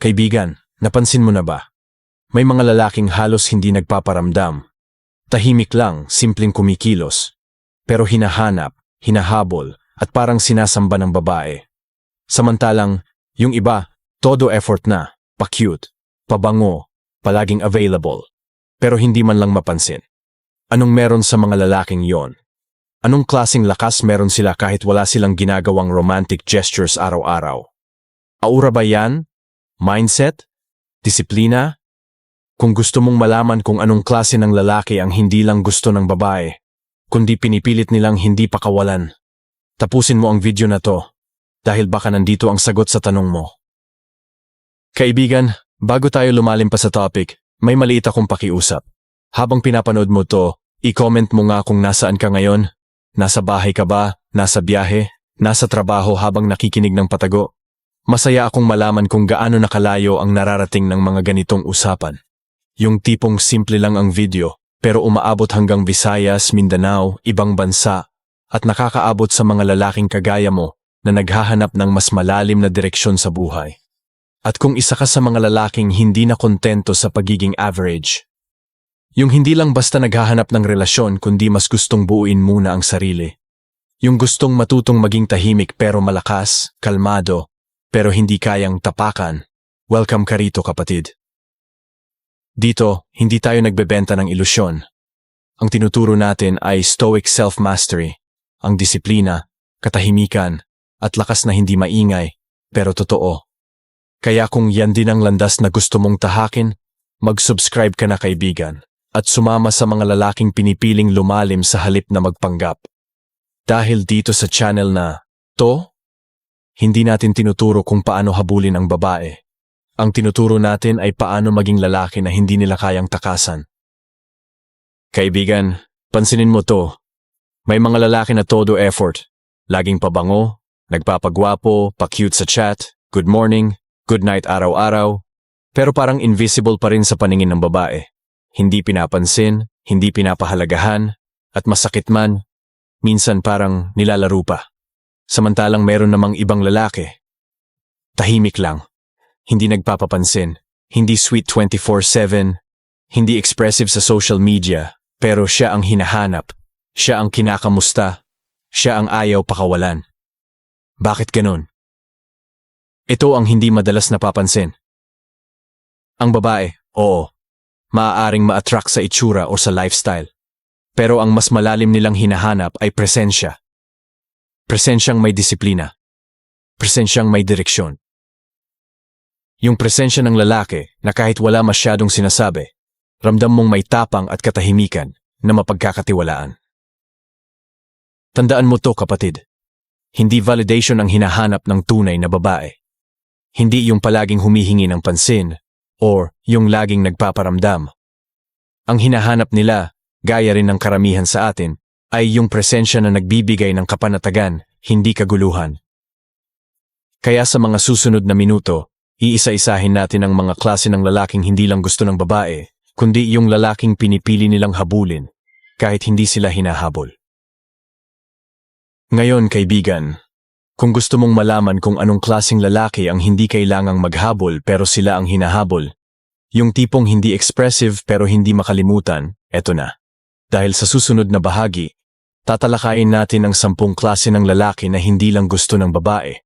Kaibigan, napansin mo na ba? May mga lalaking halos hindi nagpaparamdam. Tahimik lang, simpleng kumikilos. Pero hinahanap, hinahabol, at parang sinasamba ng babae. Samantalang, yung iba, todo effort na, pa-cute, pabango, palaging available. Pero hindi man lang mapansin. Anong meron sa mga lalaking yon? Anong klaseng lakas meron sila kahit wala silang ginagawang romantic gestures araw-araw? Aura ba yan? Mindset? Disiplina? Kung gusto mong malaman kung anong klase ng lalaki ang hindi lang gusto ng babae, kundi pinipilit nilang hindi pakawalan, tapusin mo ang video na to, dahil baka nandito ang sagot sa tanong mo. Kaibigan, bago tayo lumalim pa sa topic, may maliit akong pakiusap. Habang pinapanood mo to, i-comment mo nga kung nasaan ka ngayon. Nasa bahay ka ba? Nasa biyahe? Nasa trabaho habang nakikinig ng patago? Masaya akong malaman kung gaano nakalayo ang nararating ng mga ganitong usapan. Yung tipong simple lang ang video, pero umaabot hanggang Visayas, Mindanao, ibang bansa, at nakakaabot sa mga lalaking kagaya mo na naghahanap ng mas malalim na direksyon sa buhay. At kung isa ka sa mga lalaking hindi na kontento sa pagiging average, yung hindi lang basta naghahanap ng relasyon kundi mas gustong buuin muna ang sarili. Yung gustong matutong maging tahimik pero malakas, kalmado, pero hindi kayang tapakan, welcome ka rito kapatid. Dito, hindi tayo nagbebenta ng ilusyon. Ang tinuturo natin ay stoic self-mastery, ang disiplina, katahimikan, at lakas na hindi maingay, pero totoo. Kaya kung yan din ang landas na gusto mong tahakin, mag-subscribe ka na kaibigan, at sumama sa mga lalaking pinipiling lumalim sa halip na magpanggap. Dahil dito sa channel na to, hindi natin tinuturo kung paano habulin ang babae. Ang tinuturo natin ay paano maging lalaki na hindi nila kayang takasan. Kaibigan, pansinin mo to. May mga lalaki na todo effort. Laging pabango, nagpapagwapo, pa-cute sa chat, good morning, good night araw-araw. Pero parang invisible pa rin sa paningin ng babae. Hindi pinapansin, hindi pinapahalagahan, at masakit man, minsan parang nilalaro pa. Samantalang meron namang ibang lalaki. Tahimik lang. Hindi nagpapapansin. Hindi sweet 24/7. Hindi expressive sa social media. Pero siya ang hinahanap. Siya ang kinakamusta. Siya ang ayaw pakawalan. Bakit ganun? Ito ang hindi madalas napapansin. Ang babae, oo, maaaring ma-attract sa itsura o sa lifestyle. Pero ang mas malalim nilang hinahanap ay presensya. Presensyang may disiplina. Presensyang may direksyon. Yung presensya ng lalaki na kahit wala masyadong sinasabi, ramdam mong may tapang at katahimikan na mapagkakatiwalaan. Tandaan mo to kapatid. Hindi validation ang hinahanap ng tunay na babae. Hindi yung palaging humihingi ng pansin or yung laging nagpaparamdam. Ang hinahanap nila, gaya rin ng karamihan sa atin, ay yung presensya na nagbibigay ng kapanatagan, hindi kaguluhan. Kaya sa mga susunod na minuto, iisa-isahin natin ang mga klase ng lalaking hindi lang gusto ng babae, kundi yung lalaking pinipili nilang habulin, kahit hindi sila hinahabol. Ngayon kaibigan, kung gusto mong malaman kung anong klaseng lalaki ang hindi kailangang maghabol pero sila ang hinahabol, yung tipong hindi expressive pero hindi makalimutan, eto na. Dahil sa susunod na bahagi, tatalakayin natin ang 10 klase ng lalaki na hindi lang gusto ng babae,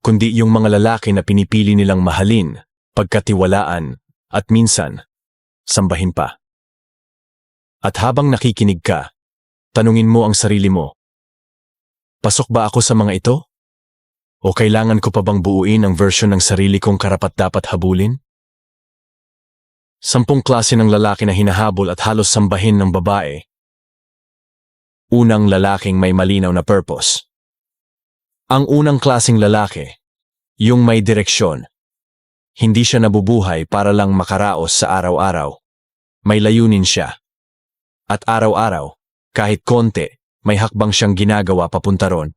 kundi yung mga lalaki na pinipili nilang mahalin, pagkatiwalaan, at minsan, sambahin pa. At habang nakikinig ka, tanungin mo ang sarili mo, pasok ba ako sa mga ito? O kailangan ko pa bang buuin ang version ng sarili kong karapat-dapat habulin? 10 klase ng lalaki na hinahabol at halos sambahin ng babae. Unang lalaking may malinaw na purpose. Ang unang klaseng lalaki, yung may direksyon. Hindi siya nabubuhay para lang makaraos sa araw-araw. May layunin siya. At araw-araw, kahit konti, may hakbang siyang ginagawa papunta ron.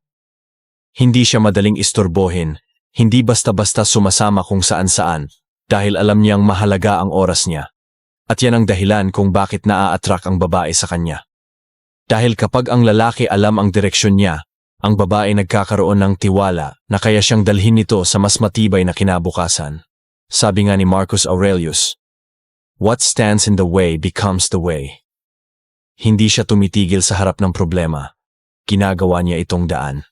Hindi siya madaling istorbohin, hindi basta-basta sumasama kung saan-saan, dahil alam niyang mahalaga ang oras niya. At yan ang dahilan kung bakit naa-attract ang babae sa kanya. Dahil kapag ang lalaki alam ang direksyon niya, ang babae nagkakaroon ng tiwala na kaya siyang dalhin nito sa mas matibay na kinabukasan. Sabi nga ni Marcus Aurelius, "What stands in the way becomes the way." Hindi siya tumitigil sa harap ng problema. Ginagawa niya itong daan.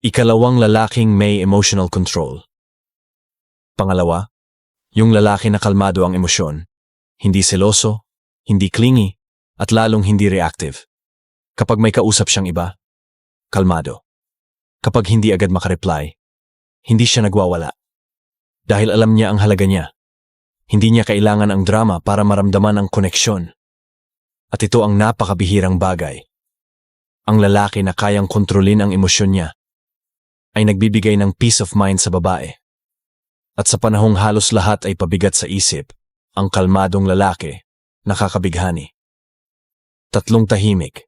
Ikalawang lalaking may emotional control. Pangalawa, yung lalaki na kalmado ang emosyon. Hindi seloso, hindi clingy, at lalong hindi reactive. Kapag may kausap siyang iba, kalmado. Kapag hindi agad makareply, hindi siya nagwawala. Dahil alam niya ang halaga niya. Hindi niya kailangan ang drama para maramdaman ang koneksyon. At ito ang napakabihirang bagay. Ang lalaki na kayang kontrolin ang emosyon niya ay nagbibigay ng peace of mind sa babae. At sa panahong halos lahat ay pabigat sa isip, ang kalmadong lalaki nakakabighani. Tatlong tahimik,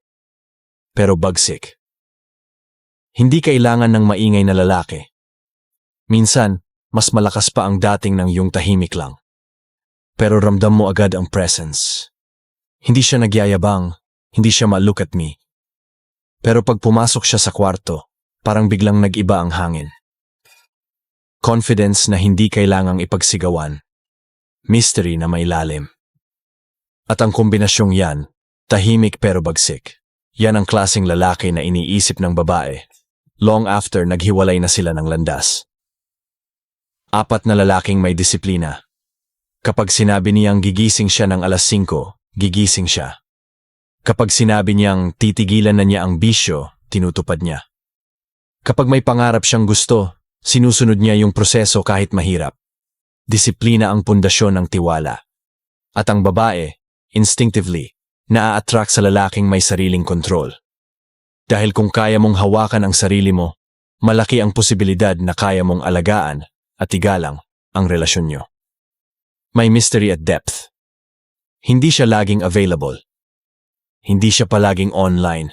pero bagsik. Hindi kailangan ng maingay na lalaki. Minsan, mas malakas pa ang dating ng yung tahimik lang. Pero ramdam mo agad ang presence. Hindi siya nagyayabang, hindi siya ma-look at me. Pero pag pumasok siya sa kwarto, parang biglang nag-iba ang hangin. Confidence na hindi kailangang ipagsigawan. Mystery na may lalim. At ang kombinasyong yan, tahimik pero bagsik. Yan ang klaseng lalaki na iniisip ng babae. Long after naghiwalay na sila ng landas. 4 na lalaking may disiplina. Kapag sinabi niyang gigising siya ng alas 5, gigising siya. Kapag sinabi niyang titigilan na niya ang bisyo, tinutupad niya. Kapag may pangarap siyang gusto, sinusunod niya yung proseso kahit mahirap. Disiplina ang pundasyon ng tiwala. At ang babae, instinctively, naa-attract sa lalaking may sariling kontrol. Dahil kung kaya mong hawakan ang sarili mo, malaki ang posibilidad na kaya mong alagaan at igalang ang relasyon nyo. May mystery at depth. Hindi siya laging available. Hindi siya palaging online.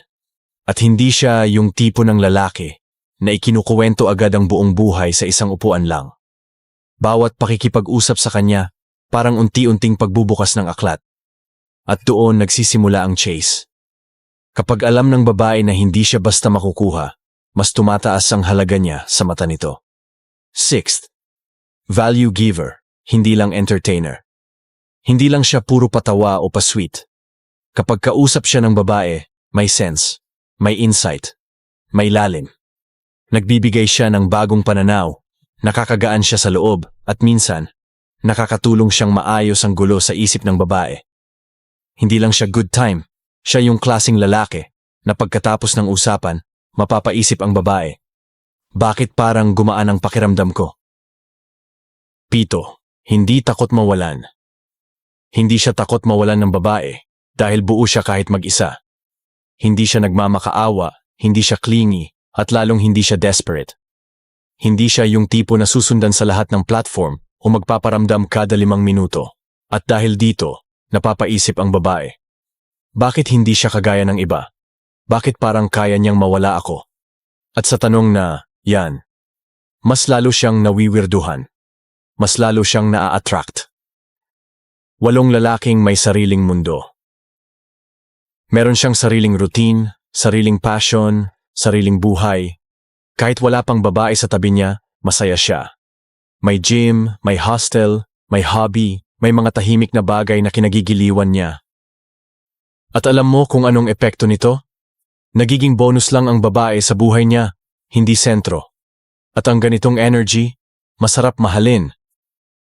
At hindi siya yung tipo ng lalaki na ikinukuwento agad ang buong buhay sa isang upuan lang. Bawat pakikipag-usap sa kanya, parang unti-unting pagbubukas ng aklat. At doon nagsisimula ang chase. Kapag alam ng babae na hindi siya basta makukuha, mas tumataas ang halaga niya sa mata nito. 6th, value giver, hindi lang entertainer. Hindi lang siya puro patawa o pasweet. Kapag kausap siya ng babae, may sense, may insight, may lalim. Nagbibigay siya ng bagong pananaw, nakakagaan siya sa loob, at minsan, nakakatulong siyang maayos ang gulo sa isip ng babae. Hindi lang siya good time, siya yung klaseng lalaki na pagkatapos ng usapan, mapapaisip ang babae. Bakit parang gumaan ang pakiramdam ko? 7, hindi takot mawalan. Hindi siya takot mawalan ng babae dahil buo siya kahit mag-isa. Hindi siya nagmamakaawa, hindi siya clingy, at lalong hindi siya desperate. Hindi siya yung tipo na susundan sa lahat ng platform o magpaparamdam kada 5 minuto. At dahil dito, napapaisip ang babae. Bakit hindi siya kagaya ng iba? Bakit parang kaya niyang mawala ako? At sa tanong na, yan, mas lalo siyang nawiwirduhan. Mas lalo siyang naa-attract. 8 lalaking may sariling mundo. Meron siyang sariling routine, sariling passion, sariling buhay. Kahit wala pang babae sa tabi niya, masaya siya. May gym, may hostel, may hobby, may mga tahimik na bagay na kinagigiliwan niya. At alam mo kung anong epekto nito? Nagiging bonus lang ang babae sa buhay niya, hindi sentro. At ang ganitong energy, masarap mahalin.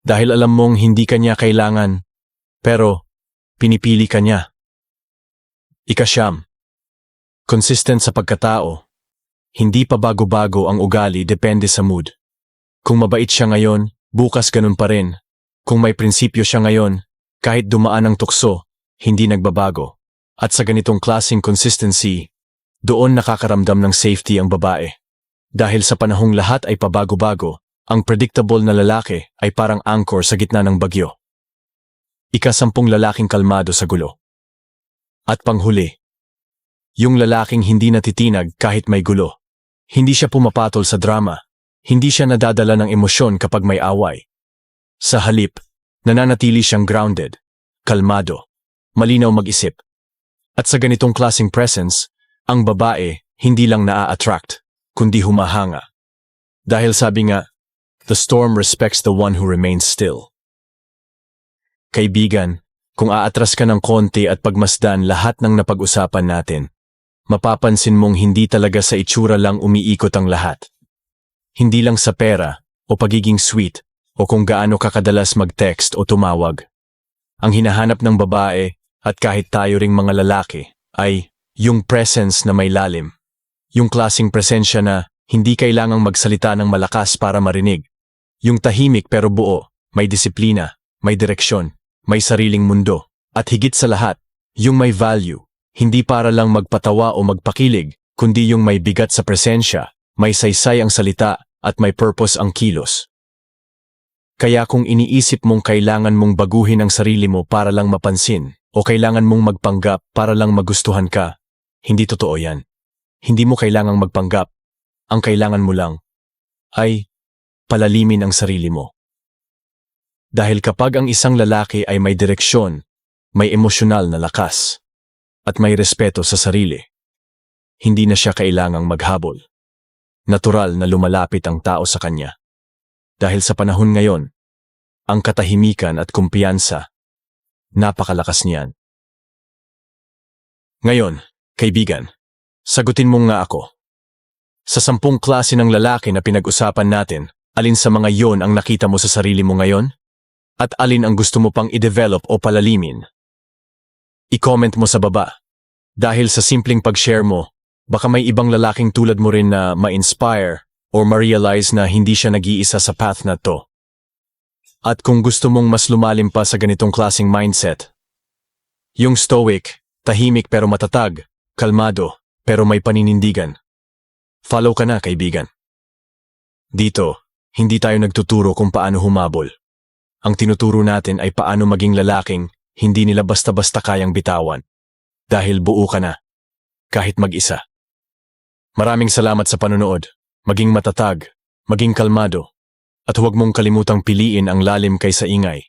Dahil alam mong hindi ka niya kailangan, pero pinipili ka niya. 9, consistent sa pagkatao. Hindi pa bago-bago ang ugali, depende sa mood. Kung mabait siya ngayon, bukas ganun pa rin. Kung may prinsipyo siya ngayon, kahit dumaan ang tukso, hindi nagbabago. At sa ganitong klaseng consistency, doon nakakaramdam ng safety ang babae. Dahil sa panahong lahat ay pabago-bago, ang predictable na lalaki ay parang anchor sa gitna ng bagyo. 10 lalaking kalmado sa gulo. At panghuli, yung lalaking hindi natitinag kahit may gulo. Hindi siya pumapatol sa drama. Hindi siya nadadala ng emosyon kapag may away. Sa halip, nananatili siyang grounded, kalmado, malinaw mag-isip. At sa ganitong klaseng presence, ang babae hindi lang naa-attract, kundi humahanga. Dahil sabi nga, The storm respects the one who remains still. Kaibigan, kung aatras ka ng konti at pagmasdan lahat ng napag-usapan natin, mapapansin mong hindi talaga sa itsura lang umiikot ang lahat. Hindi lang sa pera o pagiging sweet o kung gaano ka kadalas mag-text o tumawag. Ang hinahanap ng babae at kahit tayo ring mga lalaki ay yung presence na may lalim. Yung klasing presensya na hindi kailangang magsalita ng malakas para marinig. Yung tahimik pero buo, may disiplina, may direksyon, may sariling mundo. At higit sa lahat, yung may value. Hindi para lang magpatawa o magpakilig, kundi yung may bigat sa presensya, may saysay ang salita at may purpose ang kilos. Kaya kung iniisip mong kailangan mong baguhin ang sarili mo para lang mapansin, o kailangan mong magpanggap para lang magustuhan ka, hindi totoo yan. Hindi mo kailangang magpanggap. Ang kailangan mo lang ay palalimin ang sarili mo. Dahil kapag ang isang lalaki ay may direksyon, may emosyonal na lakas, at may respeto sa sarili, hindi na siya kailangang maghabol. Natural na lumalapit ang tao sa kanya. Dahil sa panahon ngayon, ang katahimikan at kumpiyansa, napakalakas niyan. Ngayon, kaibigan, sagutin mo nga ako. Sa 10 klase ng lalaki na pinag-usapan natin, alin sa mga yon ang nakita mo sa sarili mo ngayon? At alin ang gusto mo pang i-develop o palalimin? I-comment mo sa baba. Dahil sa simpleng pag-share mo, baka may ibang lalaking tulad mo rin na ma-inspire or ma-realize na hindi siya nag-iisa sa path na to. At kung gusto mong mas lumalim pa sa ganitong klaseng mindset, yung stoic, tahimik pero matatag, kalmado pero may paninindigan, follow ka na, kaibigan. Dito, hindi tayo nagtuturo kung paano humabol. Ang tinuturo natin ay paano maging lalaking hindi nila basta-basta kayang bitawan. Dahil buo ka na, kahit mag-isa. Maraming salamat sa panonood. Maging matatag, maging kalmado, at huwag mong kalimutang piliin ang lalim kaysa ingay.